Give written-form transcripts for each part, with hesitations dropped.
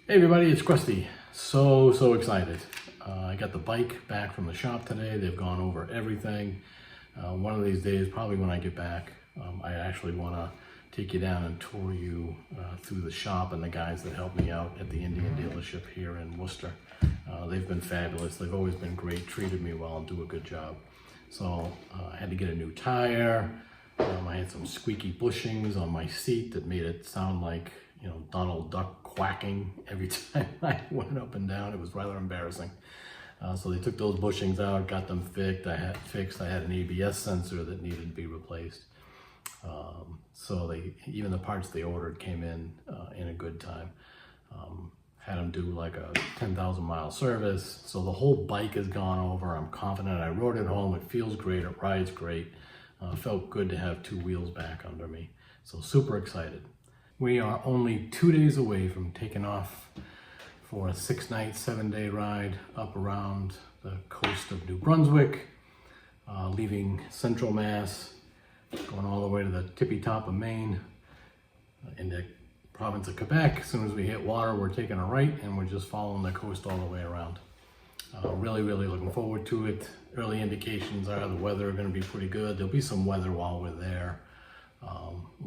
Hey everybody, it's Krusty. So excited. I got the bike back from the shop today. They've gone over everything. One of these days, probably when I get back, I actually want to take you down and tour you through the shop and the guys that helped me out at the Indian dealership here in Worcester. They've been fabulous. They've always been great, treated me well, and do a good job. So I had to get a new tire. I had some squeaky bushings on my seat that made it sound like, you know, Donald Duck quacking every time I went up and down. It was rather embarrassing. So they took those bushings out, got them fixed. I had an ABS sensor that needed to be replaced. So even the parts they ordered came in a good time. Had them do like a 10,000 mile service. So the whole bike has gone over. I'm confident. I rode it home. It feels great. It rides great. Felt good to have two wheels back under me. So super excited. We are only 2 days away from taking off for a 6-night, 7-day ride up around the coast of New Brunswick, leaving Central Mass, going all the way to the tippy top of Maine, in the province of Quebec. As soon as we hit water, we're taking a right and we're just following the coast all the way around. Really looking forward to it. Early indications are the weather are going to be pretty good. There'll be some weather while we're there.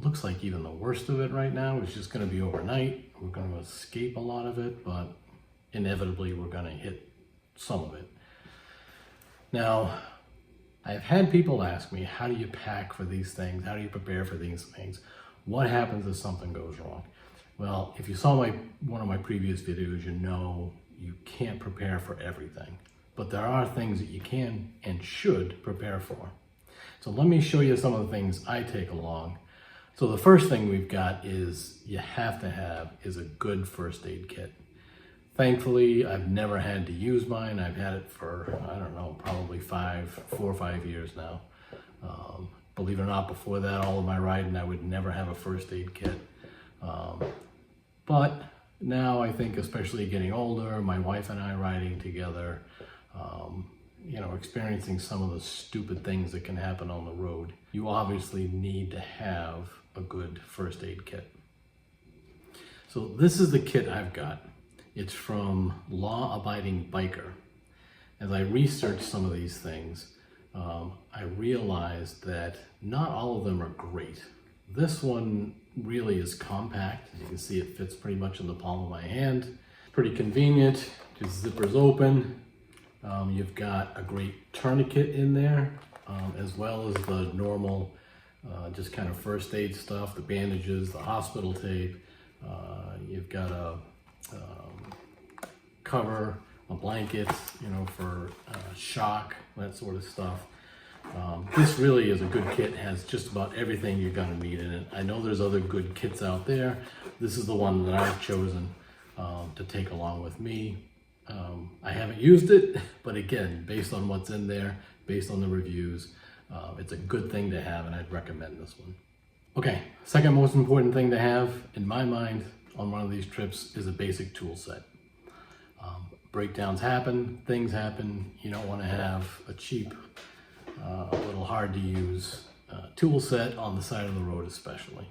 Looks like even the worst of it right now is just going to be overnight. We're going to escape a lot of it, but inevitably we're going to hit some of it. Now, I've had people ask me, how do you pack for these things? How do you prepare for these things? What happens if something goes wrong? Well, if you saw one of my previous videos, you know you can't prepare for everything, but there are things that you can and should prepare for. So let me show you some of the things I take along. So the first thing we've got is you have to have is a good first aid kit. Thankfully, I've never had to use mine. I've had it for, I don't know, probably 4 or 5 years now. Believe it or not, before that, all of my riding, I would never have a first aid kit. But now I think, especially getting older, my wife and I riding together, you know, experiencing some of the stupid things that can happen on the road, you obviously need to have a good first aid kit. So this is the kit I've got. It's from Law Abiding Biker. As I researched some of these things, I realized that not all of them are great. This one really is compact. As you can see, it fits pretty much in the palm of my hand. Pretty convenient, just zippers open. You've got a great tourniquet in there, as well as the normal, just kind of first aid stuff, the bandages, the hospital tape. You've got a cover, a blanket, you know, for shock, that sort of stuff. This really is a good kit. It has just about everything you're gonna need in it. I know there's other good kits out there. This is the one that I've chosen to take along with me. I haven't used it, but again, based on what's in there, based on the reviews, it's a good thing to have, and I'd recommend this one. Okay, second most important thing to have, in my mind, on one of these trips is a basic tool set. Breakdowns happen, things happen. You don't want to have a cheap, a little hard to use tool set on the side of the road especially.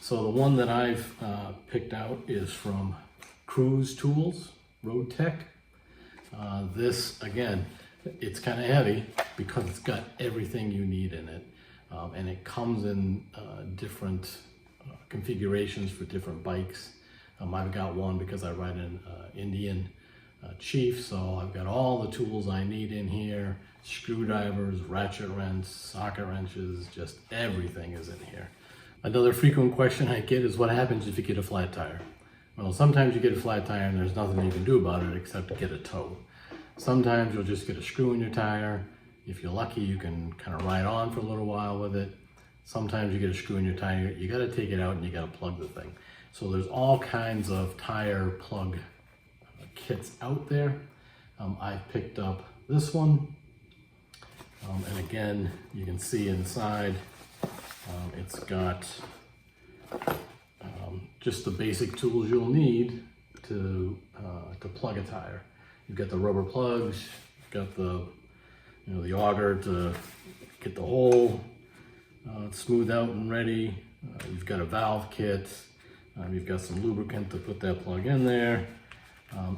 So the one that I've picked out is from Cruise Tools, Road Tech. This, again, it's kind of heavy because it's got everything you need in it. And it comes in different configurations for different bikes. I've got one because I ride an Indian Chief, so I've got all the tools I need in here. Screwdrivers, ratchet wrenches, socket wrenches, just everything is in here. Another frequent question I get is, what happens if you get a flat tire? Well, sometimes you get a flat tire and there's nothing you can do about it except to get a tow. Sometimes you'll just get a screw in your tire. If you're lucky, you can kind of ride on for a little while with it. Sometimes you get a screw in your tire, you got to take it out and you got to plug the thing. So there's all kinds of tire plug kits out there. I've picked up this one. And again, you can see inside, it's got just the basic tools you'll need to plug a tire. You've got the rubber plugs, you've got the the auger to get the hole smoothed out and ready. You've got a valve kit. You've got some lubricant to put that plug in there.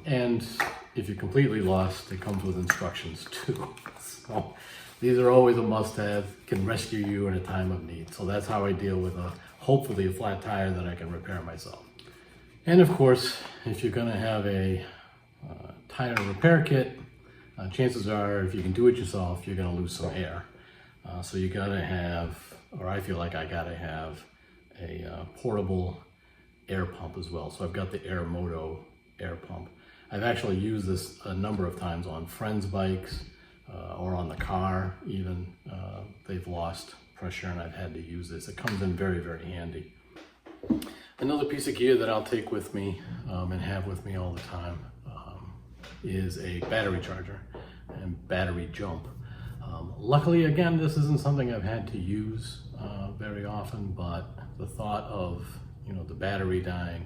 And if you're completely lost, it comes with instructions too. So these are always a must-have, can rescue you in a time of need. So that's how I deal with hopefully a flat tire that I can repair myself. And of course, if you're gonna have a tire repair kit, chances are if you can do it yourself, you're gonna lose some air. So you gotta have, or I feel like I gotta have a portable air pump as well. So I've got the Airmoto air pump. I've actually used this a number of times on friends' bikes or on the car even. They've lost pressure and I've had to use this. It comes in very, very handy. Another piece of gear that I'll take with me and have with me all the time is a battery charger and battery jump. Luckily, again, this isn't something I've had to use very often, but the thought of the battery dying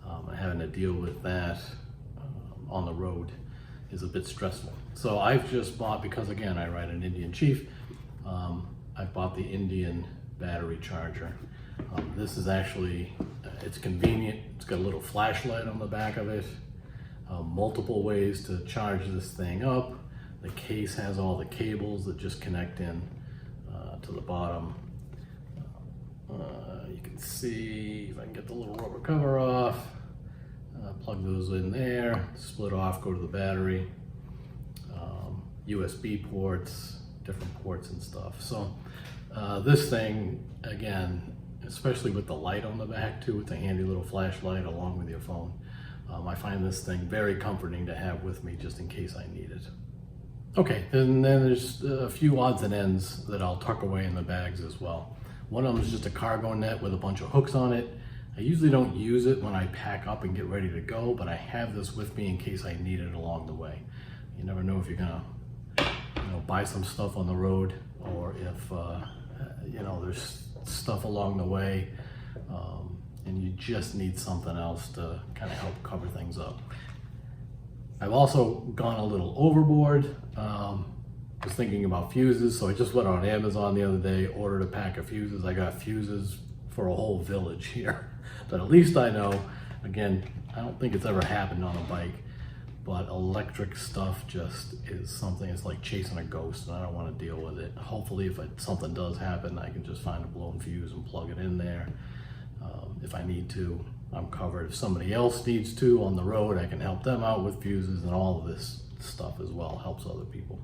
and having to deal with that on the road is a bit stressful. So I've just bought, because again, I ride an Indian Chief, I bought the Indian battery charger. This is actually, it's convenient. It's got a little flashlight on the back of it, multiple ways to charge this thing up. The case has all the cables that just connect in to the bottom. You can see, if I can get the little rubber cover off, plug those in there, split off, go to the battery, USB ports, different ports and stuff. So this thing, again, especially with the light on the back too, with a handy little flashlight along with your phone, I find this thing very comforting to have with me just in case I need it. Okay, and then there's a few odds and ends that I'll tuck away in the bags as well. One of them is just a cargo net with a bunch of hooks on it. I usually don't use it when I pack up and get ready to go, but I have this with me in case I need it along the way. You never know if you're gonna buy some stuff on the road, or if there's stuff along the way and you just need something else to kind of help cover things up. I've also gone a little overboard. Was thinking about fuses, so I just went on Amazon the other day, ordered a pack of fuses. I got fuses for a whole village here. But at least I know, again, I don't think it's ever happened on a bike, but electric stuff just is something, it's like chasing a ghost, and I don't want to deal with it. Hopefully if something does happen, I can just find a blown fuse and plug it in there. If I need to, I'm covered. If somebody else needs to on the road, I can help them out with fuses, and all of this stuff as well helps other people.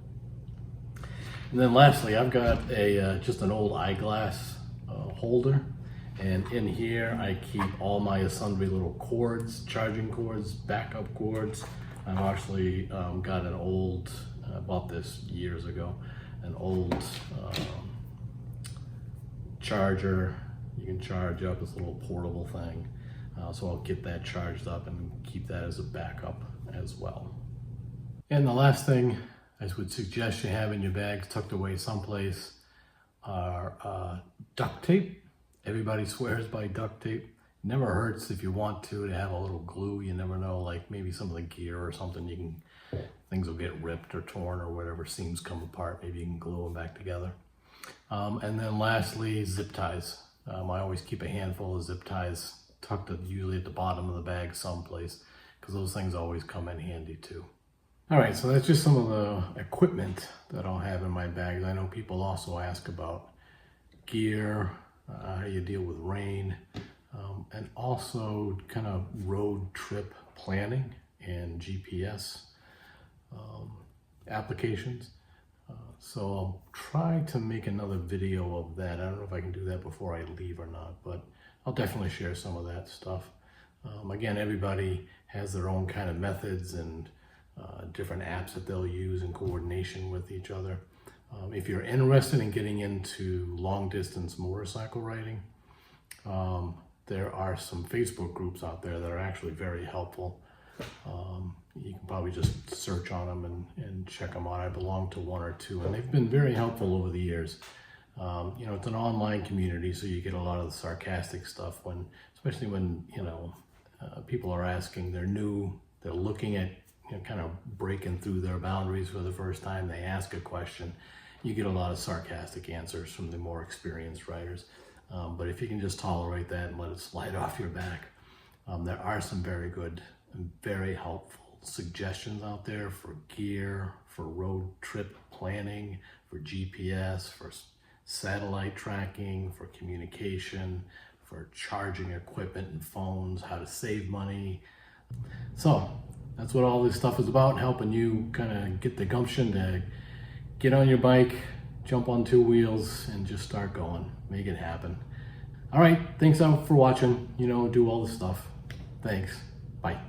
And then lastly, I've got just an old eyeglass holder, and in here I keep all my sundry little cords, charging cords, backup cords. I've actually got an old, I bought this years ago, an old charger. You can charge up this little portable thing. So I'll get that charged up and keep that as a backup as well. And the last thing I would suggest you have in your bags tucked away someplace are duct tape. Everybody swears by duct tape. Never hurts if you want to have a little glue. You never know, like maybe some of the gear or something, things will get ripped or torn or whatever, seams come apart. Maybe you can glue them back together. And then lastly, zip ties. I always keep a handful of zip ties tucked usually at the bottom of the bag someplace, because those things always come in handy too. All right, so that's just some of the equipment that I'll have in my bags. I know people also ask about gear, how do you deal with rain, and also kind of road trip planning and GPS applications. So I'll try to make another video of that. I don't know if I can do that before I leave or not, but I'll definitely share some of that stuff. Again, everybody has their own kind of methods and different apps that they'll use in coordination with each other. If you're interested in getting into long distance motorcycle riding, there are some Facebook groups out there that are actually very helpful. You can probably just search on them and check them out. I belong to one or two, and they've been very helpful over the years. It's an online community, so you get a lot of the sarcastic stuff especially when people are asking, they're new, they're looking at kind of breaking through their boundaries for the first time. They ask a question, you get a lot of sarcastic answers from the more experienced riders. But if you can just tolerate that and let it slide off your back, there are some very good and very helpful suggestions out there for gear, for road trip planning, for GPS, for satellite tracking, for communication, for charging equipment and phones, how to save money. So that's what all this stuff is about, helping you kind of get the gumption to get on your bike, jump on two wheels, and just start going, make it happen. All right, thanks for watching, do all the stuff. Thanks, bye.